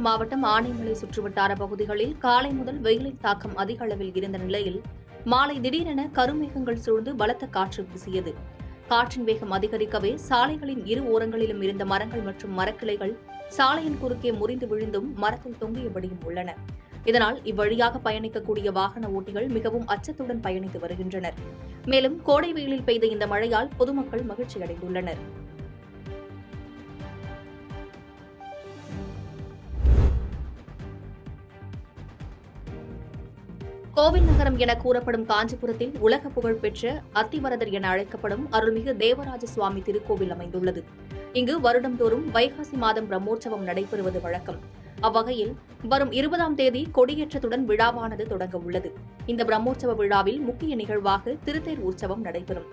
மாவட்டம் ஆனைமலை சுற்றுவட்டார பகுதிகளில் காலை முதல் வெயிலின் தாக்கம் அதிக அளவில் இருந்த நிலையில் மாலை திடீரென கருமேகங்கள் சூழ்ந்து பலத்த காற்று வீசியது. காற்றின் வேகம் அதிகரிக்கவே சாலைகளின் இரு ஓரங்களிலும் இருந்த மரங்கள் மற்றும் மரக்கிளைகள் சாலையின் குறுக்கே முறிந்து விழுந்தும் மரத்தில் தொங்கியபடியும் உள்ளன. இதனால் இவ்வழியாக பயணிக்கக்கூடிய வாகன ஓட்டிகள் மிகவும் அச்சத்துடன் பயணித்து வருகின்றனர். மேலும் கோடை வெயிலில் பெய்த இந்த மழையால் பொதுமக்கள் மகிழ்ச்சியடைந்துள்ளனர். கோவில் நகரம் என கூறப்படும் காஞ்சிபுரத்தில் உலக புகழ்பெற்ற அத்திவரதர் என அழைக்கப்படும் அருள்மிகு தேவராஜ சுவாமி திருக்கோவில் அமைந்துள்ளது. இங்கு வருடந்தோறும் வைகாசி மாதம் பிரம்மோற்சவம் நடைபெறுவது வழக்கம். அவ்வகையில் வரும் 20ஆம் தேதி கொடியேற்றத்துடன் விழாவானது தொடங்க உள்ளது. இந்த பிரம்மோற்சவ விழாவில் முக்கிய நிகழ்வாக திருத்தேர் உற்சவம் நடைபெறும்.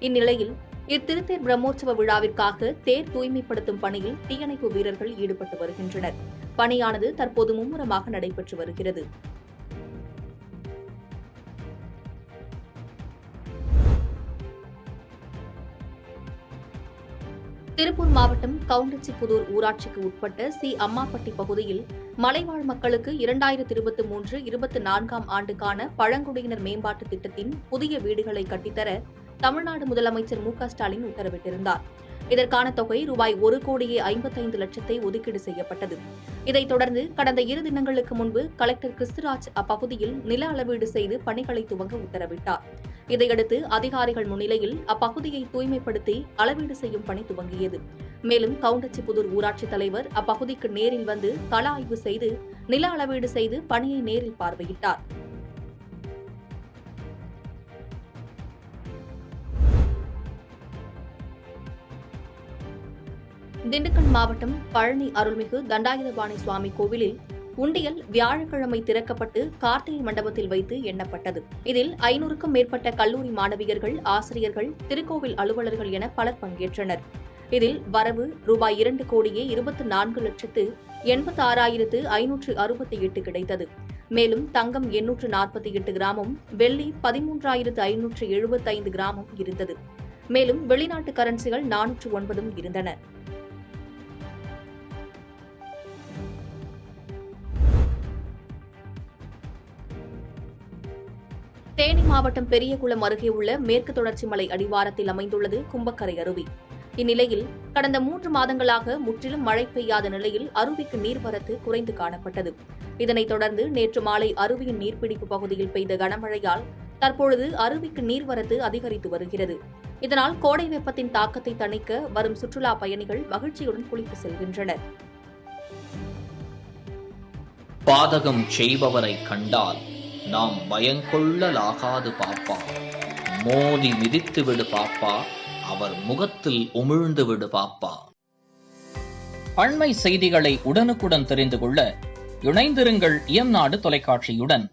இந்நிலையில் இத்திருத்தேர் பிரம்மோற்சவ விழாவிற்காக தேர் தூய்மைப்படுத்தும் பணியில் தீயணைப்பு வீரர்கள் ஈடுபட்டு வருகின்றனர். பணியானது தற்போது மும்முரமாக நடைபெற்று வருகிறது. திருப்பூர் மாவட்டம் கவுண்டச்சிப்புதூர் ஊராட்சிக்கு உட்பட்ட சி. அம்மாப்பட்டி பகுதியில் மலைவாழ் மக்களுக்கு 2023-24ஆம் ஆண்டுக்கான பழங்குடியினர் மேம்பாட்டு திட்டத்தின் புதிய வீடுகளை கட்டித்தர தமிழ்நாடு முதலமைச்சர் மு.க.ஸ்டாலின் உத்தரவிட்டிருந்தார். இதற்கான தொகை ரூபாய் 1,55,00,000 ஒதுக்கீடு செய்யப்பட்டது. இதைத் தொடர்ந்து கடந்த 2 தினங்களுக்கு முன்பு கலெக்டர் கிறிஸ்துராஜ் அப்பகுதியில் நில அளவீடு செய்து பணிகளை துவங்க உத்தரவிட்டார். இதையடுத்து அதிகாரிகள் முன்னிலையில் அப்பகுதியை தூய்மைப்படுத்தி அளவீடு செய்யும் பணி துவங்கியது. மேலும் கவுண்டச்சிப்புதூர் ஊராட்சித் தலைவர் அப்பகுதிக்கு நேரில் வந்து கள ஆய்வு செய்து நில அளவீடு செய்து பணியை நேரில் பார்வையிட்டார். திண்டுக்கல் மாவட்டம் பழனி அருள்மிகு தண்டாயுதபாணி சுவாமி கோவிலில் உண்டியல் வியாழக்கிழமை திறக்கப்பட்டு கார்த்திகை மண்டபத்தில் வைத்து எண்ணப்பட்டது. இதில் 500க்கும் மேற்பட்ட கல்லூரி மாணவியர்கள், ஆசிரியர்கள், திருக்கோவில் அலுவலர்கள் என பலர் பங்கேற்றனர். இதில் வரவு ரூபாய் 2,24,84,568 கிடைத்தது. மேலும் தங்கம் 848 கிராமும், வெள்ளி 13,575 கிராமும் இருந்தது. மேலும் வெளிநாட்டு கரன்சிகள் 409 இருந்தன. தேனி மாவட்டம் பெரியகுளம் அருகே உள்ள மேற்கு தொடர்ச்சி மலை அடிவாரத்தில் அமைந்துள்ளது கும்பக்கரை அருவி. இந்நிலையில் கடந்த 3 மாதங்களாக முற்றிலும் மழை பெய்யாத நிலையில் அருவிக்கு நீர்வரத்து குறைந்து காணப்பட்டது. இதனைத் தொடர்ந்து நேற்று மாலை அருவியின் நீர்பிடிப்பு பகுதியில் பெய்த கனமழையால் தற்பொழுது அருவிக்கு நீர்வரத்து அதிகரித்து வருகிறது. இதனால் கோடை வெப்பத்தின் தாக்கத்தை தணிக்க வரும் சுற்றுலா பயணிகள் மகிழ்ச்சியுடன் குளித்து செல்கின்றனர். பாதகம் செய்பவரை கண்டால் நாம் பயங்கொள்ளலாகாது பாப்பா, மோதி மிதித்து விடு பாப்பா, அவர் முகத்தில் உமிழ்ந்து விடு பாப்பா. அண்மை செய்திகளை உடனுக்குடன் தெரிந்து கொள்ள இணைந்திருங்கள் இயம்நாடு தொலைக்காட்சியுடன்.